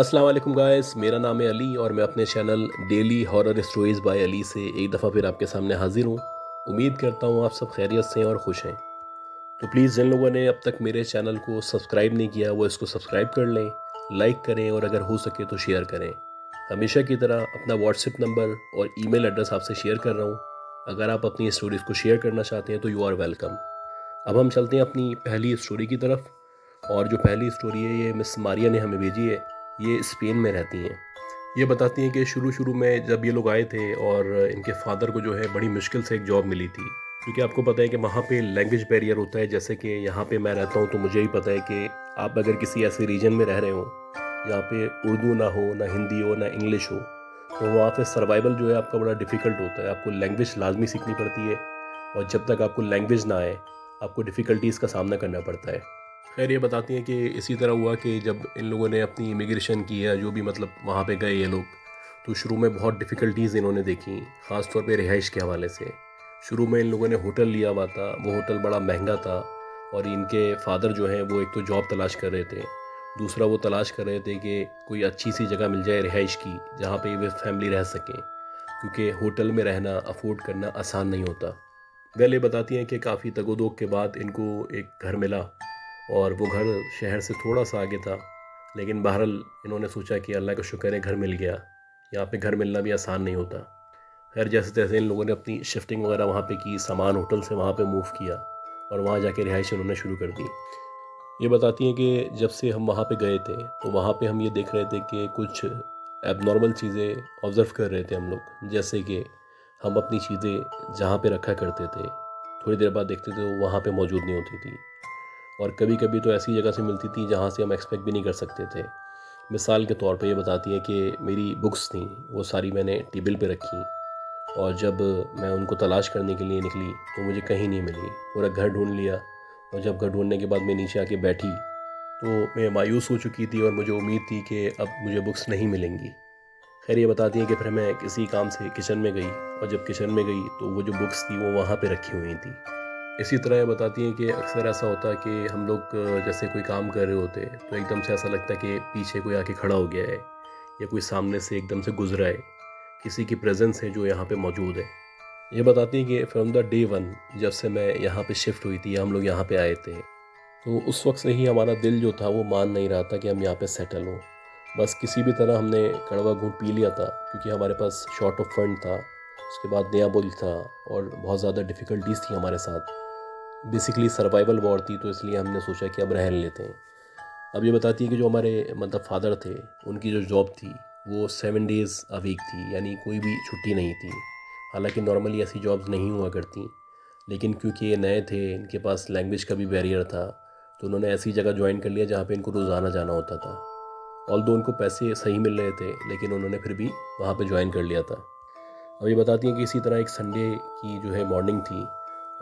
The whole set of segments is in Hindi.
अस्सलाम वालेकुम गाइस, मेरा नाम है अली और मैं अपने channel Daily Horror Stories by Ali से एक दफ़ा फिर आपके सामने हाजिर हूँ। उम्मीद करता हूँ आप सब खैरियत से हैं और खुश हैं। तो प्लीज़ जिन लोगों ने अब तक मेरे चैनल को सब्सक्राइब नहीं किया वो इसको सब्सक्राइब कर लें, लाइक करें और अगर हो सके तो शेयर करें। हमेशा की तरह अपना व्हाट्सएप नंबर और ईमेल एड्रेस आपसे शेयर कर रहा हूँ। अगर आप अपनी स्टोरीज़ को शेयर करना चाहते हैं तो यू आर वेलकम। अब हम चलते हैं अपनी पहली स्टोरी की तरफ। और जो पहली स्टोरी है ये मिस मारिया ने हमें भेजी है। ये स्पेन में रहती हैं। ये बताती हैं कि शुरू शुरू में जब ये लोग आए थे और इनके फादर को जो है बड़ी मुश्किल से एक जॉब मिली थी, क्योंकि आपको पता है कि वहाँ पे लैंग्वेज बैरियर होता है। जैसे कि यहाँ पे मैं रहता हूँ तो मुझे ही पता है कि आप अगर किसी ऐसे रीजन में रह रहे हो जहाँ पे उर्दू ना हो, ना हिंदी हो, ना इंग्लिश हो, तो वहाँ पे सर्वाइवल जो है आपका बड़ा डिफ़िकल्ट होता है। आपको लैंग्वेज लाजमी सीखनी पड़ती है और जब तक आपको लैंग्वेज ना आए आपको डिफ़िकल्टीज़ का सामना करना पड़ता है। खैर ये बताती हैं कि इसी तरह हुआ कि जब इन लोगों ने अपनी इमिग्रेशन की है, जो भी मतलब वहाँ पे गए ये लोग, तो शुरू में बहुत डिफ़िकल्टीज़ इन्होंने देखी, ख़ास तौर पे रिहाइश के हवाले से। शुरू में इन लोगों ने होटल लिया हुआ था, वो होटल बड़ा महंगा था और इनके फादर जो हैं वो एक तो जॉब तलाश कर रहे थे, दूसरा वो तलाश कर रहे थे कि कोई अच्छी सी जगह मिल जाए रिहाइश की जहाँ पे वे फैमिली रह सकें, क्योंकि होटल में रहना अफोर्ड करना आसान नहीं होता। वेल ये बताती हैं कि काफ़ी तगोदोग के बाद इनको एक घर मिला और वो घर शहर से थोड़ा सा आगे था, लेकिन बहरहाल इन्होंने सोचा कि अल्लाह का शुक्र है घर मिल गया। यहाँ पे घर मिलना भी आसान नहीं होता। खैर जैसे तैसे इन लोगों ने अपनी शिफ्टिंग वगैरह वहाँ पे की, सामान होटल से वहाँ पे मूव किया और वहाँ जाके रिहाइश इन्होंने शुरू कर दी। ये बताती हैं कि जब से हम वहाँ पे गए थे तो वहाँ पे हम ये देख रहे थे कि कुछ एबनॉर्मल चीज़ें ऑब्ज़र्व कर रहे थे हम लोग। जैसे कि हम अपनी चीज़ें जहाँ पे रखा करते थे, थोड़ी देर बाद देखते थे तो वहाँ पे मौजूद नहीं होती थी और कभी कभी तो ऐसी जगह से मिलती थी जहाँ से हम एक्सपेक्ट भी नहीं कर सकते थे। मिसाल के तौर पे ये बताती है कि मेरी बुक्स थी, वो सारी मैंने टेबल पे रखी और जब मैं उनको तलाश करने के लिए निकली तो मुझे कहीं नहीं मिली। पूरा घर ढूंढ लिया और जब घर ढूंढने के बाद मैं नीचे आके बैठी तो मैं मायूस हो चुकी थी और मुझे उम्मीद थी कि अब मुझे बुक्स नहीं मिलेंगी। खैर ये बताती हैं कि फिर मैं किसी काम से किचन में गई और जब किचन में गई तो वो जो बुक्स थी वो वहाँ पे रखी हुई थी। इसी तरह ये बताती हैं कि अक्सर ऐसा होता है कि हम लोग जैसे कोई काम कर रहे होते हैं तो एकदम से ऐसा लगता है कि पीछे कोई आके खड़ा हो गया है या कोई सामने से एकदम से गुजरा है, किसी की प्रेजेंस है जो यहाँ पे मौजूद है। ये बताती हैं कि फ्रॉम द डे वन, जब से मैं यहाँ पे शिफ्ट हुई थी, हम लोग यहाँ पे आए थे, तो उस वक्त से ही हमारा दिल जो था वो मान नहीं रहा था कि हम यहाँ पे सेटल हों। बस किसी भी तरह हमने कड़वा घूंट पी लिया था, क्योंकि हमारे पास शॉर्ट ऑफ फंड था, उसके बाद नया मुल्क था और बहुत ज़्यादा डिफ़िकल्टीज़ थी हमारे साथ। बेसिकली सर्वाइवल वॉर थी, तो इसलिए हमने सोचा कि अब रह लेते हैं। अब ये बताती है कि जो हमारे मतलब फादर थे, उनकी जो जॉब थी वो 7 डेज़ अ वीक थी, यानी कोई भी छुट्टी नहीं थी। हालांकि नॉर्मली ऐसी जॉब्स नहीं हुआ करती, लेकिन क्योंकि ये नए थे, इनके पास लैंग्वेज का भी बैरियर था, तो उन्होंने ऐसी जगह ज्वाइन कर लिया जहाँ पे इनको रोज़ाना जाना होता था। ऑल्दो उनको पैसे सही मिल रहे थे, लेकिन उन्होंने फिर भी वहाँ पे ज्वाइन कर लिया था। अब ये बताती हैं कि इसी तरह एक संडे की जो है मॉर्निंग थी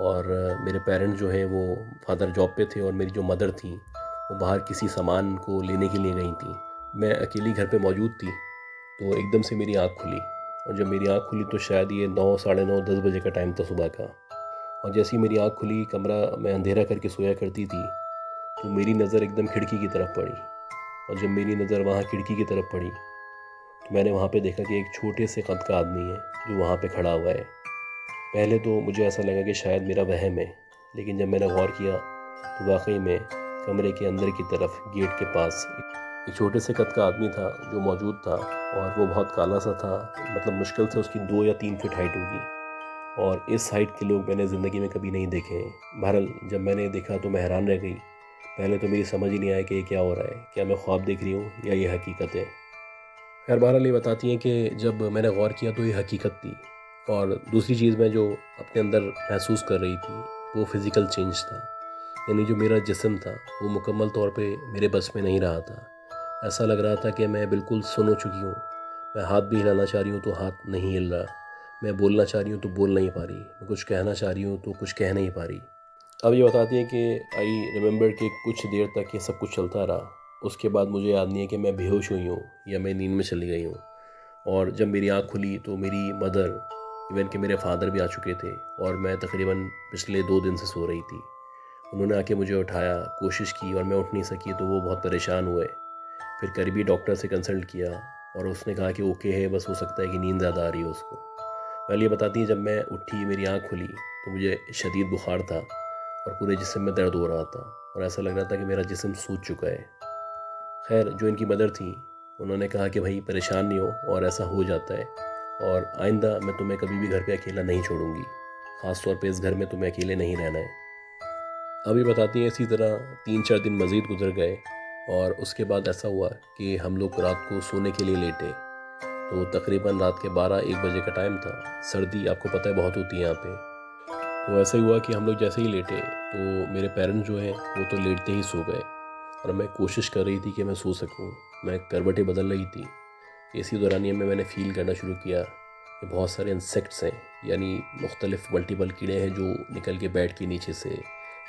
और मेरे पेरेंट्स जो हैं वो, फादर जॉब पे थे और मेरी जो मदर थी वो बाहर किसी सामान को लेने के लिए गई थी। मैं अकेली घर पे मौजूद थी, तो एकदम से मेरी आँख खुली और जब मेरी आँख खुली तो शायद ये 9, साढ़े 9, 10 बजे का टाइम था सुबह का। और जैसे ही मेरी आँख खुली, कमरा मैं अंधेरा करके सोया करती थी, तो मेरी नज़र एकदम खिड़की की तरफ पड़ी और जब मेरी नज़र वहाँ खिड़की की तरफ पड़ी तो मैंने वहाँ पे देखा कि एक छोटे से कद का आदमी है जो वहाँ पे खड़ा हुआ है। पहले तो मुझे ऐसा लगा कि शायद मेरा वहम है, लेकिन जब मैंने गौर किया तो वाकई में कमरे के अंदर की तरफ गेट के पास एक छोटे से कद का आदमी था जो मौजूद था और वो बहुत काला सा था। मतलब मुश्किल से उसकी 2 या 3 फीट हाइट होगी और इस हाइट के लोग मैंने ज़िंदगी में कभी नहीं देखे हैं। बहरहाल जब मैंने देखा तो मैं हैरान रह गई। पहले तो मेरी समझ ही नहीं आया कि ये क्या हो रहा है, क्या मैं ख्वाब देख रही हूँ या ये हकीकत है। खैर बहरहाल ये बताती हैं कि जब मैंने गौर किया तो ये हकीकत थी। और दूसरी चीज़ मैं जो अपने अंदर महसूस कर रही थी वो फ़िज़िकल चेंज था, यानी जो मेरा जिस्म था वो मुकम्मल तौर पे मेरे बस में नहीं रहा था। ऐसा लग रहा था कि मैं बिल्कुल सुन हो चुकी हूँ। मैं हाथ भी हिलाना चाह रही हूँ तो हाथ नहीं हिल रहा, मैं बोलना चाह रही हूँ तो बोल नहीं पा रही, मैं कुछ कहना चाह रही हूँ तो कुछ कह नहीं पा रही। अब ये बताती है कि आई रिमेंबर कि कुछ देर तक ये सब कुछ चलता रहा। उसके बाद मुझे याद नहीं है कि मैं बेहोश हुई हूँ या मैं नींद में चली गई हूँ। और जब मेरी आँख खुली तो मेरी मदर, इवन कि मेरे फादर भी आ चुके थे और मैं तकरीबन पिछले 2 दिन से सो रही थी। उन्होंने आके मुझे उठाया, कोशिश की और मैं उठ नहीं सकी, तो वो बहुत परेशान हुए। फिर करीबी डॉक्टर से कंसल्ट किया और उसने कहा कि ओके है, बस हो सकता है कि नींद ज़्यादा आ रही है उसको। वेल ये बताती हैं जब मैं उठी, मेरी आँख खुली तो मुझे शदीद बुखार था और पूरे जिस्म में दर्द हो रहा था और ऐसा लग रहा था कि मेरा जिस्म सूज चुका है। खैर जो इनकी मदर थी उन्होंने कहा कि भाई परेशान नहीं हो, और ऐसा हो जाता है, और आइंदा मैं तुम्हें कभी भी घर पे अकेला नहीं छोड़ूंगी, ख़ास तौर पे इस घर में तुम्हें अकेले नहीं रहना है। अभी बताती हैं इसी तरह 3-4 दिन मज़ीद गुजर गए और उसके बाद ऐसा हुआ कि हम लोग रात को सोने के लिए लेटे तो तकरीबन रात के 12-1 बजे का टाइम था। सर्दी आपको पता है बहुत होती है यहाँ पे। तो ऐसा ही हुआ कि हम लोग जैसे ही लेटे तो मेरे पेरेंट्स जो हैं वो तो लेटते ही सो गए और मैं कोशिश कर रही थी कि मैं सो सकूं। मैं करवटें बदल रही थी। इसी दौरानिए में मैंने फ़ील करना शुरू किया कि बहुत सारे इंसेक्ट्स हैं, यानी मुख्तलिफ मल्टीपल कीड़े हैं जो निकल के बेड के नीचे से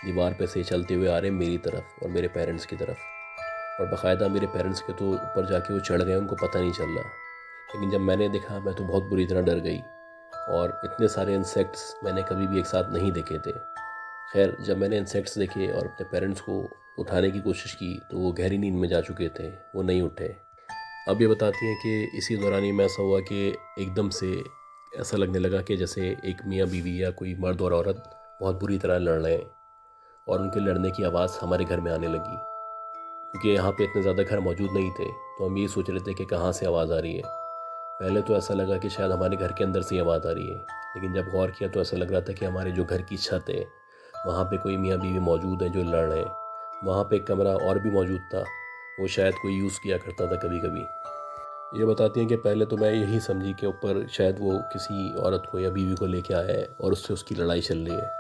दीवार पे से चलते हुए आ रहे हैं मेरी तरफ और मेरे पेरेंट्स की तरफ। और बाकायदा मेरे पेरेंट्स के तो ऊपर जाके वो चढ़ गए, उनको पता नहीं चल रहा। लेकिन जब मैंने देखा मैं तो बहुत बुरी तरह डर गई, और इतने सारे इंसेक्ट्स मैंने कभी भी एक साथ नहीं देखे थे। खैर जब मैंने इंसेक्ट्स देखे और अपने पेरेंट्स को उठाने की कोशिश की तो वो गहरी नींद में जा चुके थे, वो नहीं उठे। अब ये बताती हैं कि इसी दौरान ही में ऐसा हुआ कि एकदम से ऐसा लगने लगा कि जैसे एक मियाँ बीवी या कोई मर्द और औरत बहुत बुरी तरह लड़ रहे हैं, और उनके लड़ने की आवाज़ हमारे घर में आने लगी। क्योंकि यहाँ पे इतने ज़्यादा घर मौजूद नहीं थे तो हम ये सोच रहे थे कि कहाँ से आवाज़ आ रही है। पहले तो ऐसा लगा कि शायद हमारे घर के अंदर से ही आवाज़ आ रही है, लेकिन जब गौर किया तो ऐसा लग रहा था कि हमारे जो घर की छत है वहाँ पे कोई मियाँ बीवी मौजूद हैं जो लड़ रहे हैं। वहाँ पे एक कमरा और भी मौजूद था, वो शायद कोई यूज़ किया करता था कभी कभी। ये बताती हैं कि पहले तो मैं यही समझी कि ऊपर शायद वो किसी औरत को या बीवी को लेके आया है और उससे उसकी लड़ाई चल रही है।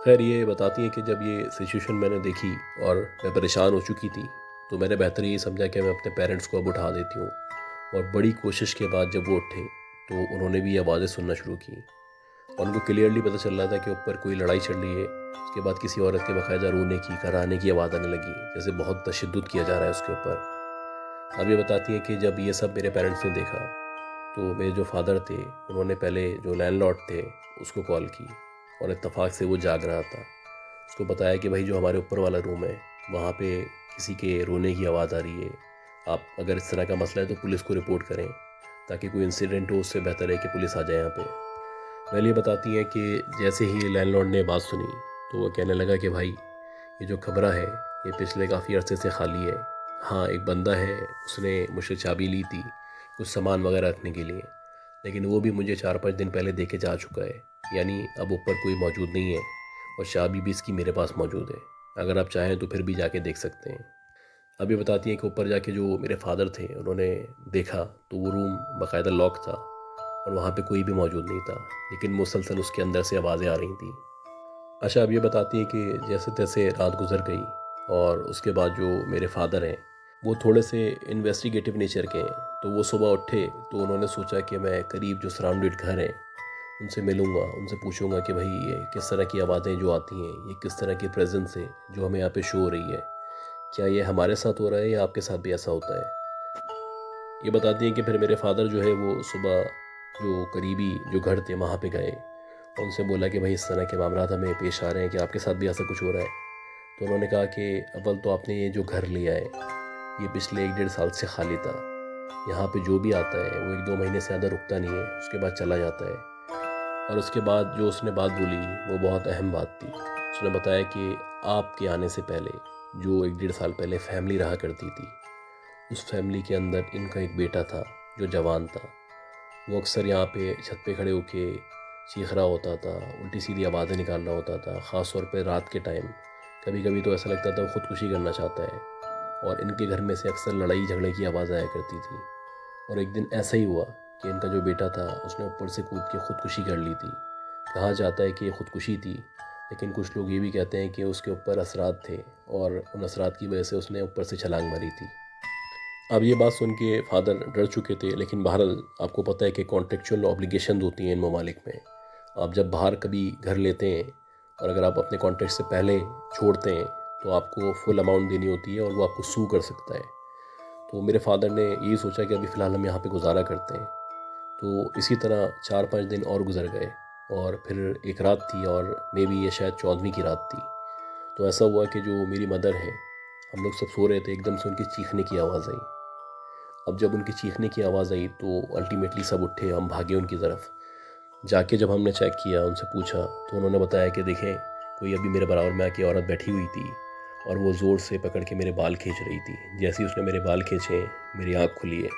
खैर ये बताती हैं कि जब ये सिचुएशन मैंने देखी और मैं परेशान हो चुकी थी तो मैंने बेहतर ये समझा कि मैं अपने पेरेंट्स को अब उठा देती हूँ। और बड़ी कोशिश के बाद जब वो उठे तो उन्होंने भी आवाज़ें सुनना शुरू की और उनको क्लियरली पता चल रहा था कि ऊपर कोई लड़ाई चल रही है। उसके बाद किसी औरत के बाकायदा रोने की, कराहने की आवाज़ आने लगी, जैसे बहुत तशद्दुद किया जा रहा है उसके ऊपर। अब ये बताती है कि जब ये सब मेरे पेरेंट्स ने देखा तो मेरे जो फादर थे उन्होंने पहले जो लैंडलॉर्ड थे उसको कॉल की, और इत्तेफाक से वो जाग रहा था। उसको बताया कि भाई जो हमारे ऊपर वाला रूम है वहाँ पे किसी के रोने की आवाज़ आ रही है, आप अगर इस तरह का मसला है तो पुलिस को रिपोर्ट करें, ताकि कोई इंसिडेंट हो उससे बेहतर है कि पुलिस आ जाए यहाँ पे। वह ये बताती हैं कि जैसे ही लैंडलॉर्ड ने बात सुनी तो वो कहने लगा कि भाई ये जो कमरा है ये पिछले काफ़ी अरसे से खाली है। हाँ एक बंदा है, उसने मुझसे चाबी ली थी कुछ सामान वगैरह रखने के लिए, लेकिन वो भी मुझे 4-5 दिन पहले दे के जा चुका है। यानी अब ऊपर कोई मौजूद नहीं है और चाबी भी इसकी मेरे पास मौजूद है। अगर आप चाहें तो फिर भी जाके देख सकते हैं। अब ये बताती हैं कि ऊपर जाके जो मेरे फादर थे उन्होंने देखा तो वो रूम बाकायदा लॉक था और वहाँ पे कोई भी मौजूद नहीं था, लेकिन मुसलसल उसके अंदर से आवाज़ें आ रही थी। अच्छा अब ये बताती हैं कि जैसे तैसे रात गुजर गई और उसके बाद जो मेरे फादर हैं वो थोड़े से इन्वेस्टिगेटिव नेचर के हैं, तो वो सुबह उठे तो उन्होंने सोचा कि मैं करीब जो सराउंडेड घर हैं उनसे मिलूँगा, उनसे पूछूंगा कि भाई ये किस तरह की आवाज़ें जो आती हैं, ये किस तरह की प्रेजेंस है जो हमें यहाँ पे शो हो रही है, क्या ये हमारे साथ हो रहा है या आपके साथ भी ऐसा होता है। ये बताती हैं कि फिर मेरे फादर जो है वो सुबह जो करीबी जो घर थे वहाँ पे गए और उनसे बोला कि भाई इस तरह के मामला हमें पेश आ रहे हैं कि आपके साथ भी ऐसा कुछ हो रहा है। तो उन्होंने कहा कि अव्वल तो आपने ये जो घर लिया है ये पिछले 1-1.5 साल से खाली था। यहाँ पे जो भी आता है वो 1-2 महीने से ज़्यादा रुकता नहीं है, उसके बाद चला जाता है। और उसके बाद जो उसने बात बोली वो बहुत अहम बात थी। उसने बताया कि आपके आने से पहले जो 1-1.5 साल पहले फैमिली रहा करती थी, उस फैमिली के अंदर इनका एक बेटा था जो जवान था। वो अक्सर यहाँ पे छत पे खड़े होके चीख रहा होता था, उल्टी सीधी आवाज़ें निकाल रहा होता था, ख़ास तौर पे रात के टाइम। कभी कभी तो ऐसा लगता था वो ख़ुदकुशी करना चाहता है। और इनके घर में से अक्सर लड़ाई झगड़े की आवाज़ आया करती थी। और एक दिन ऐसा ही हुआ कि इनका जो बेटा था उसने ऊपर से कूद के ख़ुदकुशी कर ली थी। कहा जाता है कि ये ख़ुदकुशी थी, लेकिन कुछ लोग ये भी कहते हैं कि उसके ऊपर असरात थे और उन असरात की वजह से उसने ऊपर से छलांग मारी थी। अब ये बात सुन के फादर डर चुके थे, लेकिन बहरहाल आपको पता है कि कॉन्ट्रेक्चुअल ऑब्लिगेशन होती हैं इन ममालिक में। आप जब बाहर कभी घर लेते हैं और अगर आप अपने कॉन्ट्रैक्ट से पहले छोड़ते हैं तो आपको फुल अमाउंट देनी होती है और वो आपको सू कर सकता है। तो मेरे फादर ने यही सोचा कि अभी फ़िलहाल हम यहाँ पे गुजारा करते हैं। तो इसी तरह 4-5 दिन और गुजर गए और फिर एक रात थी और मे बी ये शायद 14वीं की रात थी। तो ऐसा हुआ कि जो मेरी मदर है हम लोग सब सो रहे थे, एकदम से उनकी चीखने की आवाज़ आई। अब जब उनकी चीखने की आवाज़ आई तो अल्टीमेटली सब उठे, हम भागे उनकी तरफ। जाके जब हमने चेक किया, उनसे पूछा, तो उन्होंने बताया कि देखें, कोई अभी मेरे बराबर में आके औरत बैठी हुई थी और वो ज़ोर से पकड़ के मेरे बाल खींच रही थी। जैसे ही उसने मेरे बाल खींचे, मेरी आँख खुली है,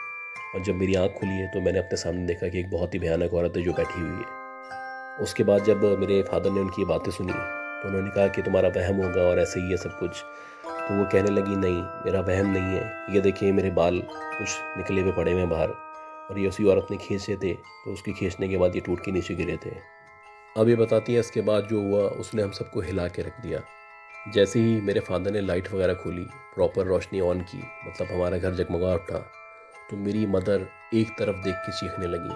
और जब मेरी आँख खुली है तो मैंने अपने सामने देखा कि एक बहुत ही भयानक औरत है जो बैठी हुई है। उसके बाद जब मेरे फादर ने उनकी बातें सुनी तो उन्होंने कहा कि तुम्हारा वहम होगा और ऐसे ही है सब कुछ। तो वो कहने लगी, नहीं, मेरा वहम नहीं है, ये देखिए मेरे बाल कुछ निकले हुए पड़े हुए हैं बाहर, और ये उसी औरत ने खींचे थे, तो उसके खींचने के बाद ये टूट के नीचे गिरे थे। अब ये बताती है, इसके बाद जो हुआ उसने हम सबको हिला के रख दिया। जैसे ही मेरे फादर ने लाइट वगैरह खोली, प्रॉपर रोशनी ऑन की, मतलब हमारा घर जगमगा उठा, तो मेरी मदर एक तरफ देख के चीखने लगी,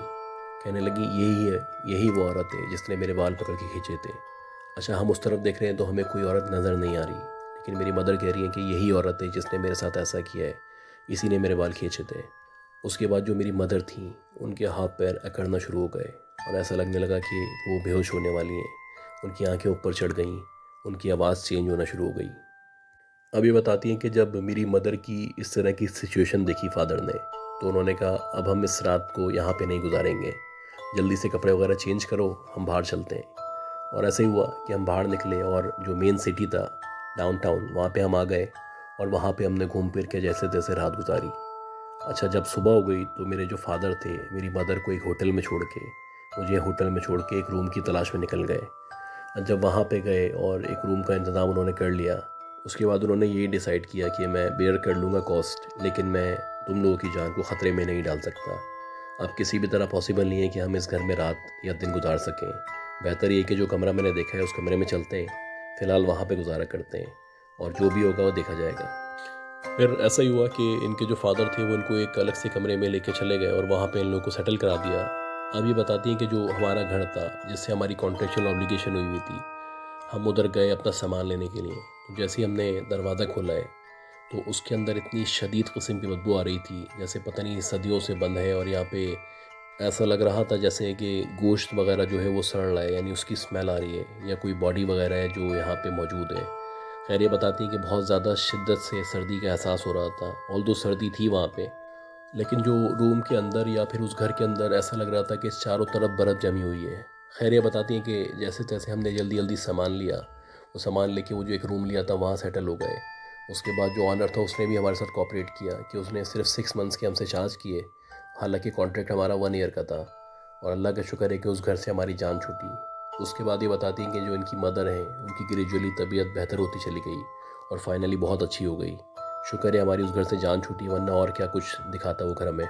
कहने लगी, यही है, यही वो औरत है जिसने मेरे बाल पकड़ के खींचे थे। अच्छा, हम उस तरफ देख रहे हैं तो हमें कोई औरत नज़र नहीं आ रही, लेकिन मेरी मदर कह रही है कि यही औरत है जिसने मेरे साथ ऐसा किया है, इसी ने मेरे बाल खींचे थे। उसके बाद जो मेरी मदर थी, उनके हाथ पैर अकड़ना शुरू हो गए और ऐसा लगने लगा कि वो बेहोश होने वाली हैं। उनकी आंखें ऊपर चढ़ गईं, उनकी आवाज़ चेंज होना शुरू हो गई। अब ये बताती हैं कि जब मेरी मदर की इस तरह की सिचुएशन देखी फादर ने, तो उन्होंने कहा, अब हम इस रात को यहाँ पे नहीं गुजारेंगे, जल्दी से कपड़े वगैरह चेंज करो, हम बाहर चलते हैं। और ऐसे ही हुआ कि हम बाहर निकले और जो मेन सिटी था, डाउनटाउन, वहाँ पे हम आ गए और वहाँ पे हमने घूम फिर के जैसे तैसे रात गुजारी। अच्छा, जब सुबह हो गई तो मेरे जो फादर थे, मेरी मदर को एक होटल में छोड़ के, मुझे होटल में छोड़ के एक रूम की तलाश में निकल गए। जब वहाँ पे गए और एक रूम का इंतज़ाम उन्होंने कर लिया, उसके बाद उन्होंने ये डिसाइड किया कि मैं बेयर कर लूँगा कॉस्ट, लेकिन मैं तुम लोगों की जान को ख़तरे में नहीं डाल सकता। अब किसी भी तरह पॉसिबल नहीं है कि हम इस घर में रात या दिन गुजार सकें। बेहतर ये कि जो कमरा मैंने देखा है उस कमरे में चलते हैं, फ़िलहाल वहाँ पे गुजारा करते हैं, और जो भी होगा वो देखा जाएगा। फिर ऐसा ही हुआ कि इनके जो फादर थे वो इनको एक अलग से कमरे में लेके चले गए और वहाँ पे इन लोगों को सेटल करा दिया। अब ये बताती हैं कि जो हमारा घर था, जिससे हमारी कॉन्ट्रेक्चुअल ऑब्लिगेशन हुई हुई थी, हम उधर गए अपना सामान लेने के लिए। तो जैसे ही हमने दरवाज़ा खोला है तो उसके अंदर इतनी शदीद किस्म की बदबू आ रही थी, जैसे पता नहीं सदियों से बंद है, और यहाँ पे ऐसा लग रहा था जैसे कि गोश्त वगैरह जो है वो सड़ रहा है, यानी उसकी स्मेल आ रही है, या कोई बॉडी वगैरह है जो यहाँ पे मौजूद है। खैर, ये बताती हैं कि बहुत ज़्यादा शिद्दत से सर्दी का एहसास हो रहा था, ऑल्दो सर्दी थी वहाँ पे, लेकिन जो रूम के अंदर या फिर उस घर के अंदर ऐसा लग रहा था कि चारों तरफ बर्फ़ जमी हुई है। खैर, ये बताती हैं कि जैसे तैसे हमने जल्दी जल्दी सामान लिया, वो सामान लेके वो जो एक रूम लिया था वहाँ सेटल हो गए। उसके बाद जो ऑनर था उसने भी हमारे साथ कोऑपरेट किया कि उसने सिर्फ 6 मंथ्स के हमसे चार्ज किए, हालांकि कॉन्ट्रैक्ट हमारा 1 ईयर का था, और अल्लाह का शुक्र है कि उस घर से हमारी जान छूटी। उसके बाद ये बताती हैं कि जो इनकी मदर हैं, उनकी ग्रेजुअली तबीयत बेहतर होती चली गई और फाइनली बहुत अच्छी हो गई। शुक्र है हमारी उस घर से जान छूटी, वरना और क्या कुछ दिखाता वो घर हमें।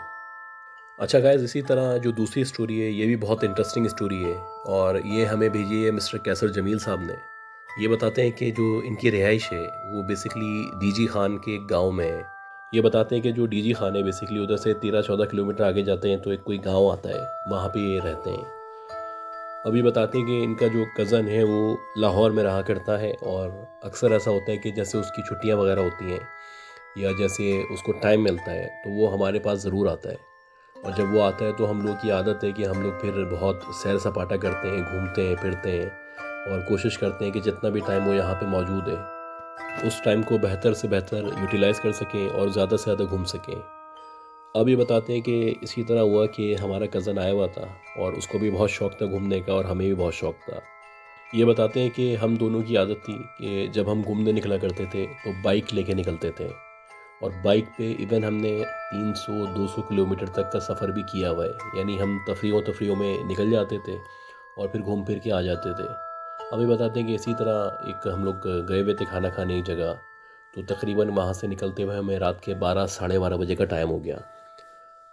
अच्छा गाइस, इसी तरह जो दूसरी स्टोरी है ये भी बहुत इंटरेस्टिंग स्टोरी है, और ये हमें भेजी है मिस्टर कैसर जमील साहब ने। ये बताते हैं कि जो इनकी रिहाइश है वो बेसिकली डीजी खान के एक गांव में है। ये बताते हैं कि जो डीजी खान है बेसिकली उधर से 13-14 किलोमीटर आगे जाते हैं तो एक कोई गांव आता है, वहाँ पे ये रहते हैं। अभी बताते हैं कि इनका जो कज़न है वो लाहौर में रहा करता है, और अक्सर ऐसा होता है कि जैसे उसकी छुट्टियाँ वगैरह होती हैं या जैसे उसको टाइम मिलता है तो वो हमारे पास ज़रूर आता है। और जब वो आता है तो हम लोग की आदत है कि हम लोग फिर बहुत सैर सपाटा करते हैं, घूमते हैं, फिरते हैं, और कोशिश करते हैं कि जितना भी टाइम वो यहाँ पे मौजूद है उस टाइम को बेहतर से बेहतर यूटिलाइज़ कर सकें और ज़्यादा से ज़्यादा घूम सकें। अब ये बताते हैं कि इसी तरह हुआ कि हमारा कज़न आया हुआ था और उसको भी बहुत शौक़ था घूमने का, और हमें भी बहुत शौक़ था। ये बताते हैं कि हम दोनों की आदत थी कि जब हम घूमने निकला करते थे तो बाइक लेके निकलते थे, और बाइक पे इवन हमने 300-200 किलोमीटर तक का सफ़र भी किया हुआ है, यानी हम तफरीहों में निकल जाते थे और फिर घूम फिर के आ जाते थे। अभी बताते हैं कि इसी तरह एक हम लोग गए हुए थे खाना खाने एक जगह, तो तकरीबन वहाँ से निकलते हुए हमें रात के 12 साढ़े 12 बजे का टाइम हो गया।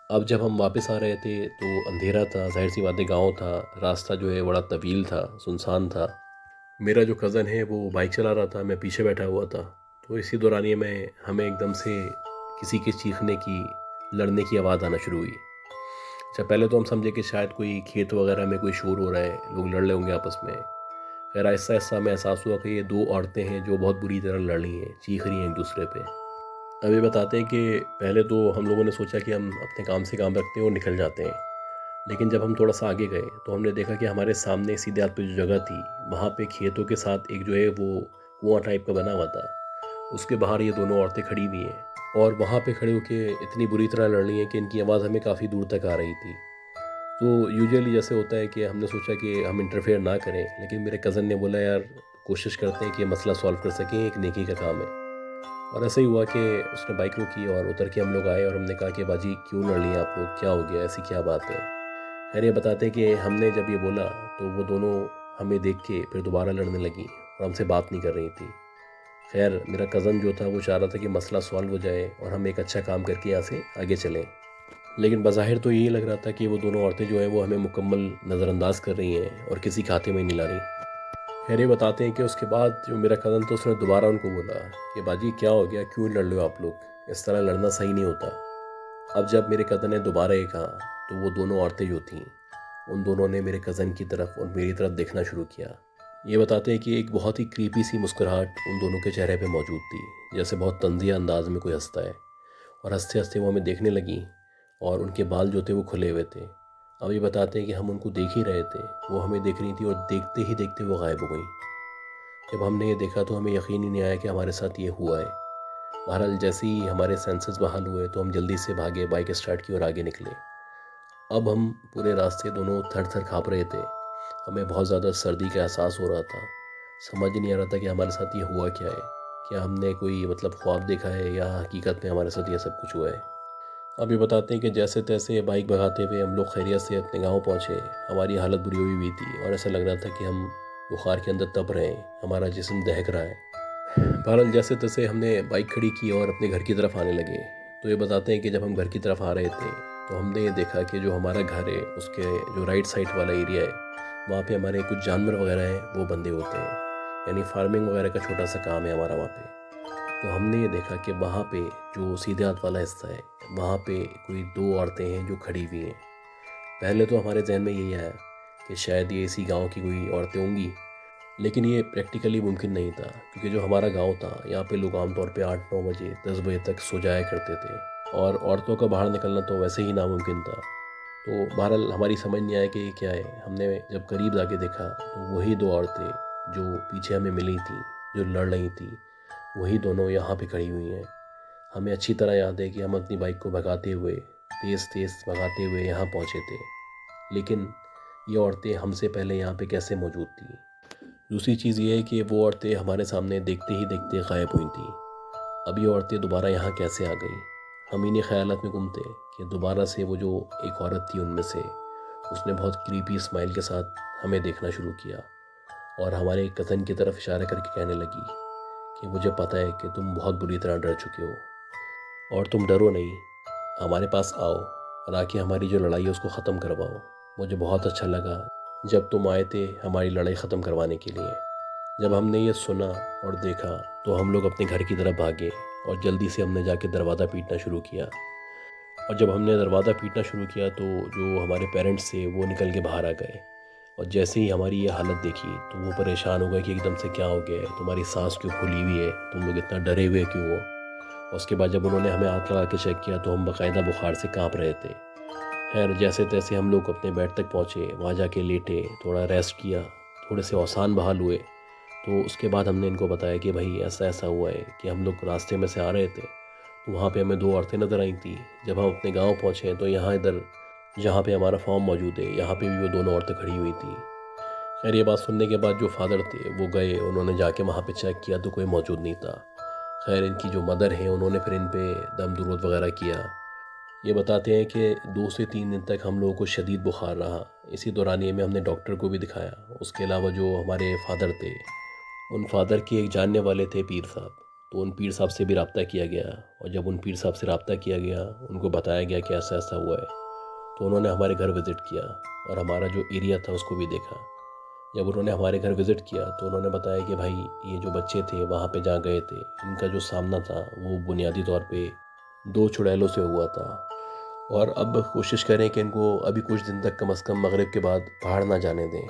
अब जब हम वापस आ रहे थे तो अंधेरा था, ज़ाहिर सी बात है, गाँव था, रास्ता जो है बड़ा तवील था, सुनसान था। मेरा जो कज़न है वो बाइक चला रहा था, मैं पीछे बैठा हुआ था। तो इसी दौरानिए में हमें एकदम से किसी के चीखने की, लड़ने की आवाज़ आना शुरू हुई। अच्छा, पहले तो हम समझे कि शायद कोई खेत वगैरह में कोई शोर हो रहा है, लोग लड़ रहे होंगे आपस में। फिर आहिस्ता आहिस्ता हमें एहसास हुआ कि ये 2 औरतें हैं जो बहुत बुरी तरह लड़ रही हैं, चीख रही हैं एक दूसरे पे। अब ये बताते हैं कि पहले तो हम लोगों ने सोचा कि हम अपने काम से काम रखते हैं और निकल जाते हैं, लेकिन जब हम थोड़ा सा आगे गए तो हमने देखा कि हमारे सामने सीधे हाथ पे जो जगह थी, वहाँ पे खेतों के साथ एक जो है वो कुआं टाइप का बना हुआ था। उसके बाहर ये दोनों औरतें खड़ी हुई हैं और वहाँ पे खड़े होके इतनी बुरी तरह लड़ रही हैं कि इनकी आवाज़ हमें काफ़ी दूर तक आ रही थी। तो यूजुअली जैसे होता है कि हमने सोचा कि हम इंटरफेयर ना करें, लेकिन मेरे कज़न ने बोला यार कोशिश करते हैं कि ये मसला सॉल्व कर सकें, एक नेकी का काम है। और ऐसा ही हुआ कि उसने बाइक रोकी और उतर के हम लोग आए और हमने कहा कि बाजी क्यों लड़ लिए आप लोग, क्या हो गया, ऐसी क्या बात है। खैर ये बताते हैं कि हमने जब ये बोला तो वो दोनों हमें देख के फिर दोबारा लड़ने लगी और हमसे बात नहीं कर रही थी। खैर मेरा कज़न जो था वो चाह रहा था कि मसला सॉल्व हो जाए और हम एक अच्छा काम करके यहाँ से आगे चलें, लेकिन बज़ाहिर तो यही लग रहा था कि वो दोनों औरतें जो हैं वो हमें मुकम्मल नज़रअंदाज कर रही हैं और किसी खाते में नहीं ला रही। खैर ये बताते हैं कि उसके बाद जो मेरा कज़न था उसने दोबारा उनको बोला कि बाजी क्या हो गया, क्यों लड़ रहे हो आप लोग, इस तरह लड़ना सही नहीं होता। अब जब मेरे कज़न ने दोबारा ये कहा तो वो दोनों औरतें जो थीं उन दोनों ने मेरे कज़न की तरफ और मेरी तरफ देखना शुरू किया। ये बताते हैं कि एक बहुत ही क्रीपी सी मुस्कुराहट उन दोनों के चेहरे पे मौजूद थी, जैसे बहुत तंज़िया अंदाज में कोई हंसता है। और हंसते हंसते वो हमें देखने लगी और उनके बाल जो थे वो खुले हुए थे। अब ये बताते हैं कि हम उनको देख ही रहे थे, वो हमें देख रही थी और देखते ही देखते वो गायब हो गई। जब हमने ये देखा तो हमें यकीन ही नहीं आया कि हमारे साथ ये हुआ है। बहरहाल जैसे ही हमारे सेंसेस बहाल हुए तो हम जल्दी से भागे, बाइक स्टार्ट की और आगे निकले। अब हम पूरे रास्ते दोनों थर थर काँप रहे थे, हमें बहुत ज़्यादा सर्दी का एहसास हो रहा था। समझ नहीं आ रहा था कि हमारे साथ ये हुआ क्या है, क्या हमने कोई ख्वाब देखा है या हकीकत में हमारे साथ ये सब कुछ हुआ है। अब ये बताते हैं कि जैसे तैसे बाइक भगाते हुए हम लोग खैरियत से अपने गांव पहुंचे। हमारी हालत बुरी हुई हुई थी और ऐसा लग रहा था कि हम बुखार के अंदर तप रहे हैं, हमारा जिस्म दहक रहा है। बहरहाल जैसे तैसे हमने बाइक खड़ी की और अपने घर की तरफ आने लगे। तो ये बताते हैं कि जब हम घर की तरफ आ रहे थे तो हमने ये देखा कि जो हमारा घर है उसके जो राइट साइड वाला एरिया है वहाँ पे हमारे कुछ जानवर वगैरह हैं वो बंधे होते हैं, यानी फार्मिंग वगैरह का छोटा सा काम है हमारा वहाँ पे। तो हमने ये देखा कि वहाँ पे जो सीधे हाथ वाला हिस्सा है वहाँ पे कोई दो औरतें हैं जो खड़ी हुई हैं। पहले तो हमारे जहन में यही आया कि शायद ये इसी गांव की कोई औरतें होंगी, लेकिन ये प्रैक्टिकली मुमकिन नहीं था, क्योंकि जो हमारा गांव था यहाँ पे लोग आमतौर पे 8-9 बजे 10 बजे तक सो जाया करते थे और औरतों का बाहर निकलना तो वैसे ही नामुमकिन था। तो बहरहाल हमारी समझ नहीं आया कि ये क्या है। हमने जब करीब जाके देखा तो वही दो औरतें जो पीछे हमें मिली थी, जो लड़ रही थी, वही दोनों यहाँ पे खड़ी हुई हैं। हमें अच्छी तरह याद है कि हम अपनी बाइक को भगाते हुए तेज़ तेज़ भगाते हुए यहाँ पहुँचे थे, लेकिन ये औरतें हमसे पहले यहाँ पे कैसे मौजूद थी। दूसरी चीज़ ये है कि वो औरतें हमारे सामने देखते ही देखते गायब हुई थी। अब ये औरतें दोबारा यहाँ कैसे आ गई। हम इन्हीं ख्यालात में गुम थे कि दोबारा से वो जो एक औरत थी उनमें से, उसने बहुत क्रीपी स्माइल के साथ हमें देखना शुरू किया और हमारे कज़न की तरफ इशारा करके कहने लगी कि मुझे पता है कि तुम बहुत बुरी तरह डर चुके हो और तुम डरो नहीं, हमारे पास आओ और आके हमारी जो लड़ाई है उसको ख़त्म करवाओ। मुझे बहुत अच्छा लगा जब तुम आए थे हमारी लड़ाई ख़त्म करवाने के लिए। जब हमने ये सुना और देखा तो हम लोग अपने घर की तरफ भागे और जल्दी से हमने जाके दरवाज़ा पीटना शुरू किया। और जब हमने दरवाज़ा पीटना शुरू किया तो जो हमारे पेरेंट्स थे वो निकल के बाहर आ गए और जैसे ही हमारी ये हालत देखी तो वो परेशान हो गए कि एकदम से क्या हो गया है, तुम्हारी सांस क्यों फूली हुई है, तुम लोग इतना डरे हुए क्यों हो। और उसके बाद जब उन्होंने हमें हाथ लगा के चेक किया तो हम बाकायदा बुखार से काँप रहे थे। खैर जैसे तैसे हम लोग अपने बेड तक पहुँचे, वहाँ जाके लेटे, थोड़ा रेस्ट किया, थोड़े से औसान बहाल हुए। तो उसके बाद हमने इनको बताया कि भाई ऐसा ऐसा हुआ है कि हम लोग रास्ते में से आ रहे थे तो वहाँ पे हमें दो औरतें नज़र आई थी। जब हम अपने गांव पहुँचे तो यहाँ इधर जहाँ पे हमारा फॉर्म मौजूद है यहाँ पे भी वो दोनों औरतें खड़ी हुई थी। खैर ये बात सुनने के बाद जो फादर थे वो गए, उन्होंने जाके वहाँ पे चेक किया तो कोई मौजूद नहीं था। खैर इनकी जो मदर है उन्होंने फिर इन पे दम दुरूद वगैरह किया। ये बताते हैं कि 2 से 3 दिन तक हम लोगों को शदीद बुखार रहा। इसी दौरानिए में हमने डॉक्टर को भी दिखाया। उसके अलावा जो हमारे फादर थे, उन फादर के एक जानने वाले थे पीर साहब, तो उन पीर साहब से भी रब्ता किया गया और जब उन पीर साहब से रब्ता किया गया, उनको बताया गया कि ऐसा ऐसा हुआ है, तो उन्होंने हमारे घर विज़िट किया और हमारा जो एरिया था उसको भी देखा। जब उन्होंने हमारे घर विज़िट किया तो उन्होंने बताया कि भाई ये जो बच्चे थे वहाँ पे जहाँ गए थे, इनका जो सामना था वो बुनियादी तौर पे 2 चुड़ैलों से हुआ था और अब कोशिश करें कि इनको अभी कुछ दिन तक कम से कम मगरिब के बाद बाहर ना जाने दें।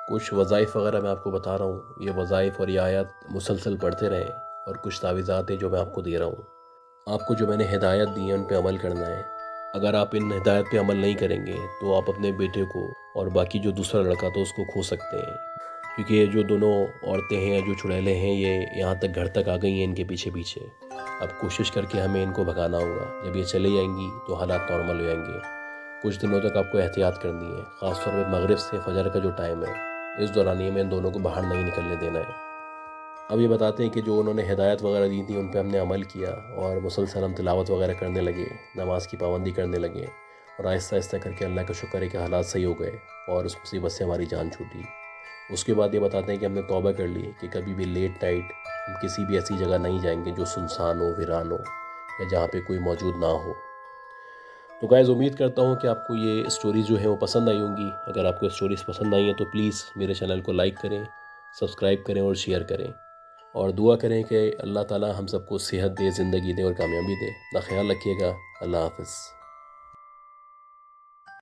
कुछ वज़ाइफ वगैरह मैं आपको बता रहा हूँ, ये वज़ाइफ और ये आयत मुसलसल पढ़ते रहें और कुछ तावीज़ात है जो मैं आपको दे रहा हूँ। आपको जो मैंने हिदायत दी है उन पे अमल करना है। अगर आप इन हिदायत पे अमल नहीं करेंगे तो आप अपने बेटे को और बाकी जो दूसरा लड़का था उसको खो सकते हैं। क्योंकि ये जो दोनों औरतें हैं या जो चुड़ैलें हैं ये यहाँ तक घर तक आ गई हैं इनके पीछे पीछे। अब कोशिश करके हमें इनको भगाना होगा। जब ये चले जाएंगी तो हालात नॉर्मल हो जाएंगे। कुछ दिनों तक आपको एहतियात करनी है, ख़ासतौर पे मगरिब से फजर का जो टाइम है, इस दौरान ये में इन दोनों को बाहर नहीं निकलने देना है। अब ये बताते हैं कि जो उन्होंने हिदायत वगैरह दी थी उन पे हमने अमल किया और मुसलसल हम तिलावत वगैरह करने लगे, नमाज की पाबंदी करने लगे और आहिस्ता आहिस्ता करके अल्लाह का शुक्र है कि हालात सही हो गए और उस मुसीबत से हमारी जान छूटी। उसके बाद ये बताते हैं कि हमने तौबा कर ली कि कभी भी लेट नाइट हम किसी भी ऐसी जगह नहीं जाएंगे जो सुनसान हो, वीरान हो या जहाँ पे कोई मौजूद ना हो। तो गाइज़, उम्मीद करता हूँ कि आपको ये स्टोरीज़ जो हैं वो पसंद आई होंगी। अगर आपको स्टोरीज़ पसंद आई हैं तो प्लीज़ मेरे चैनल को लाइक करें, सब्सक्राइब करें और शेयर करें और दुआ करें कि अल्लाह ताला हम सबको सेहत दे, ज़िंदगी दे और कामयाबी दे। अपना ख्याल रखिएगा। अल्लाह हाफ़िज़।